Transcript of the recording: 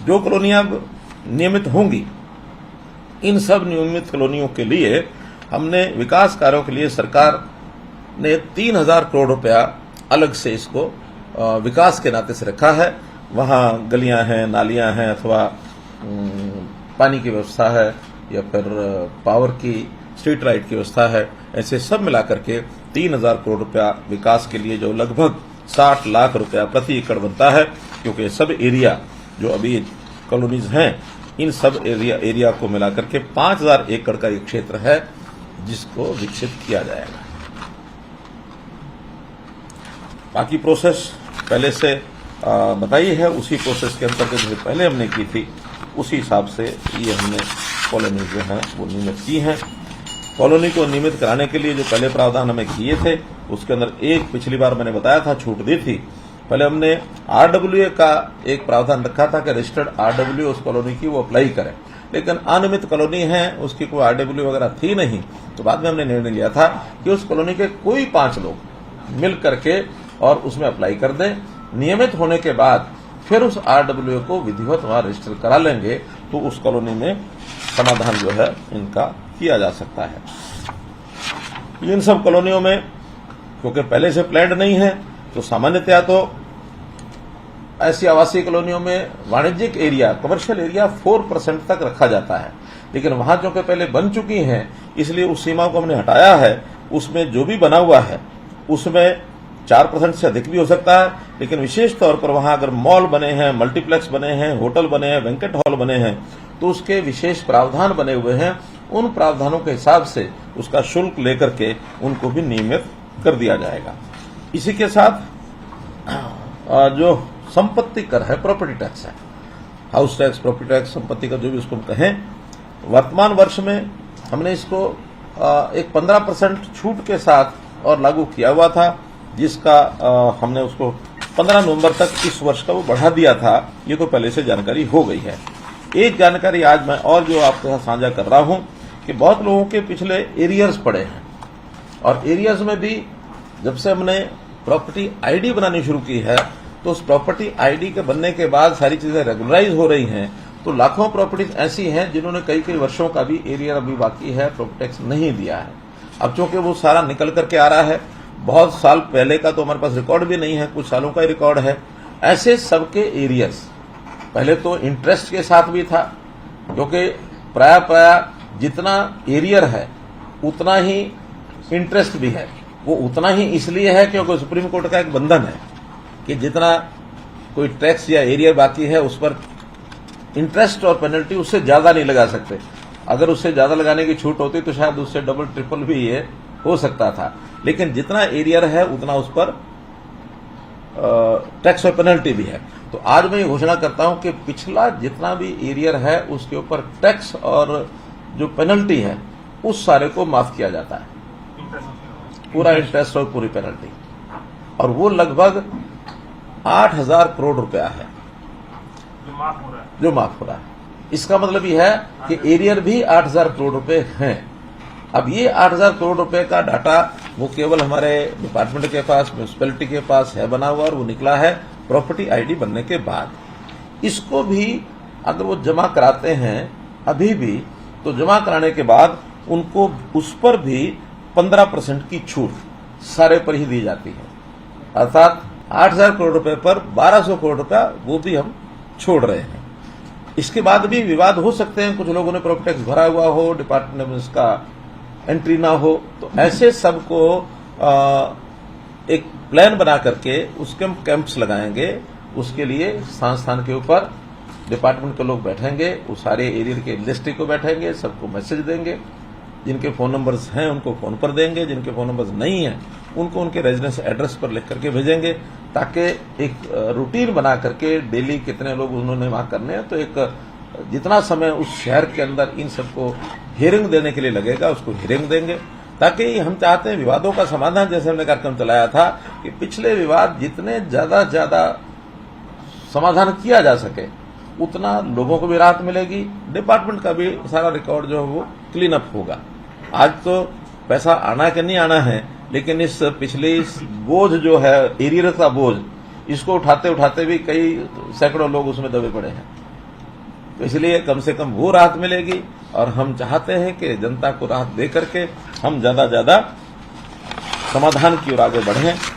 जो कॉलोनियां नियमित होंगी, इन सब नियमित कॉलोनियों के लिए हमने विकास कार्यों के लिए सरकार ने 3,000 करोड़ रुपया अलग से इसको विकास के नाते से रखा है। वहां गलियां हैं, नालियां हैं, अथवा पानी की व्यवस्था है, या फिर पावर की, स्ट्रीट लाइट की व्यवस्था है, ऐसे सब मिलाकर के 3,000 करोड़ रुपया विकास के लिए, जो लगभग 60 लाख रुपया प्रति एकड़ बनता है। क्योंकि सब एरिया जो अभी कॉलोनीज हैं, इन सब एरिया को मिलाकर के 5,000 एकड़ का एक क्षेत्र है जिसको विकसित किया जाएगा। बाकी प्रोसेस पहले से बताई है, उसी प्रोसेस के अंतर्गत जो पहले हमने की थी उसी हिसाब से ये हमने कॉलोनी जो है वो नियमित की है। कॉलोनी को नियमित कराने के लिए जो पहले प्रावधान हमें किए थे, उसके अंदर एक पिछली बार मैंने बताया था, छूट दी थी। पहले हमने आरडब्ल्यूए का एक प्रावधान रखा था कि रजिस्टर्ड आरडब्ल्यूए उस कॉलोनी की वो अप्लाई करें, लेकिन अनियमित कॉलोनी है, उसकी कोई आरडब्ल्यू वगैरह थी नहीं। तो बाद में हमने निर्णय लिया था कि उस कॉलोनी के कोई 5 लोग मिल करके और उसमें अप्लाई कर दें। नियमित होने के बाद फिर उस आरडब्ल्यूए को विधिवत वहां रजिस्टर करा लेंगे, तो उस कॉलोनी में समाधान जो है इनका किया जा सकता है। इन सब कॉलोनियों में क्योंकि पहले से प्लान्ड नहीं है, तो सामान्यतया तो ऐसी आवासीय कॉलोनियों में वाणिज्यिक एरिया, कमर्शियल एरिया 4% तक रखा जाता है। लेकिन वहां जो कि पहले बन चुकी हैं, इसलिए उस सीमा को हमने हटाया है। उसमें जो भी बना हुआ है उसमें 4% से अधिक भी हो सकता है। लेकिन विशेष तौर पर वहां अगर मॉल बने हैं, मल्टीप्लेक्स बने हैं, होटल बने हैं, बैंक्वेट हॉल बने हैं, तो उसके विशेष प्रावधान बने हुए हैं। उन प्रावधानों के हिसाब से उसका शुल्क लेकर के उनको भी नियमित कर दिया जाएगा। इसी के साथ जो संपत्ति कर है, प्रॉपर्टी टैक्स है, हाउस टैक्स, प्रॉपर्टी टैक्स, संपत्ति कर, जो भी उसको कहें, वर्तमान वर्ष में हमने इसको एक 15% छूट के साथ और लागू किया हुआ था, जिसका हमने उसको 15 नवंबर तक इस वर्ष का वो बढ़ा दिया था। ये तो पहले से जानकारी हो गई है। एक जानकारी आज मैं और जो आपके साथ साझा कर रहा हूं कि बहुत लोगों के पिछले एरियर्स पड़े हैं, और एरियर्स में भी जब से हमने प्रॉपर्टी आईडी बनानी शुरू की है, तो उस प्रॉपर्टी आईडी के बनने के बाद सारी चीजें रेगुलराइज हो रही हैं। तो लाखों प्रॉपर्टीज ऐसी हैं जिन्होंने कई वर्षों का भी एरियर अभी बाकी है, प्रॉपर्टी टैक्स नहीं दिया है। अब चूंकि वो सारा निकल करके आ रहा है, बहुत साल पहले का तो हमारे पास रिकॉर्ड भी नहीं है, कुछ सालों का ही रिकॉर्ड है। ऐसे सबके एरियर्स पहले तो इंटरेस्ट के साथ भी था, क्योंकि प्राय जितना एरियर है उतना ही इंटरेस्ट भी है। वो उतना ही इसलिए है क्योंकि सुप्रीम कोर्ट का एक बंधन है कि जितना कोई टैक्स या एरियर बाकी है उस पर इंटरेस्ट और पेनल्टी उससे ज्यादा नहीं लगा सकते। अगर उससे ज्यादा लगाने की छूट होती तो शायद उससे डबल ट्रिपल भी ये हो सकता था। लेकिन जितना एरियर है उतना उस पर टैक्स और पेनल्टी भी है। तो आज मैं ये घोषणा करता हूं कि पिछला जितना भी एरियर है उसके ऊपर टैक्स और जो पेनल्टी है उस सारे को माफ किया जाता है, पूरा इंटरेस्ट और पूरी पेनल्टी, और वो लगभग 8,000 करोड़ रुपया है जो माफ हो रहा है। इसका मतलब यह है कि एरियर भी 8,000 करोड़ रुपए हैं। अब ये 8,000 करोड़ रुपए का डाटा वो केवल हमारे डिपार्टमेंट के पास, म्यूनिसिपैलिटी के पास है बना हुआ, और वो निकला है प्रॉपर्टी आईडी बनने के बाद। इसको भी अगर वो जमा कराते हैं अभी भी, तो जमा कराने के बाद उनको उस पर भी 15% की छूट सारे पर ही दी जाती है। अर्थात 8,000 करोड़ रुपए पर 1,200 करोड़ रुपया वो भी हम छोड़ रहे हैं। इसके बाद भी विवाद हो सकते हैं, कुछ लोगों ने प्रॉपर्टी टैक्स भरा हुआ हो, डिपार्टमेंट में उसका एंट्री ना हो, तो ऐसे सबको एक प्लान बना करके उसके हम कैंप्स लगाएंगे। उसके लिए स्थान के ऊपर डिपार्टमेंट के लोग बैठेंगे, उस सारे एरिया के लिस्ट को बैठेंगे, सबको मैसेज देंगे। जिनके फोन नंबर्स हैं उनको फोन पर देंगे, जिनके फोन नंबर्स नहीं हैं उनको उनके रेजिडेंस एड्रेस पर लिख करके भेजेंगे, ताकि एक रूटीन बना करके डेली कितने लोग उन्होंने वहां करने हैं, तो एक जितना समय उस शहर के अंदर इन सबको हियरिंग देने के लिए लगेगा उसको हियरिंग देंगे। ताकि हम चाहते हैं विवादों का समाधान, जैसे हमने कार्यक्रम चलाया था कि पिछले विवाद जितने ज्यादा समाधान किया जा सके उतना लोगों को भी राहत मिलेगी, डिपार्टमेंट का भी सारा रिकॉर्ड जो है वो क्लीन अप होगा। आज तो पैसा आना कि नहीं आना है, लेकिन इस पिछले बोझ जो है एरियर का बोझ, इसको उठाते उठाते भी कई सैकड़ों लोग उसमें दबे पड़े हैं। तो इसलिए कम से कम वो राहत मिलेगी और हम चाहते हैं कि जनता को राहत दे करके हम ज्यादा समाधान की ओर आगे बढ़ें।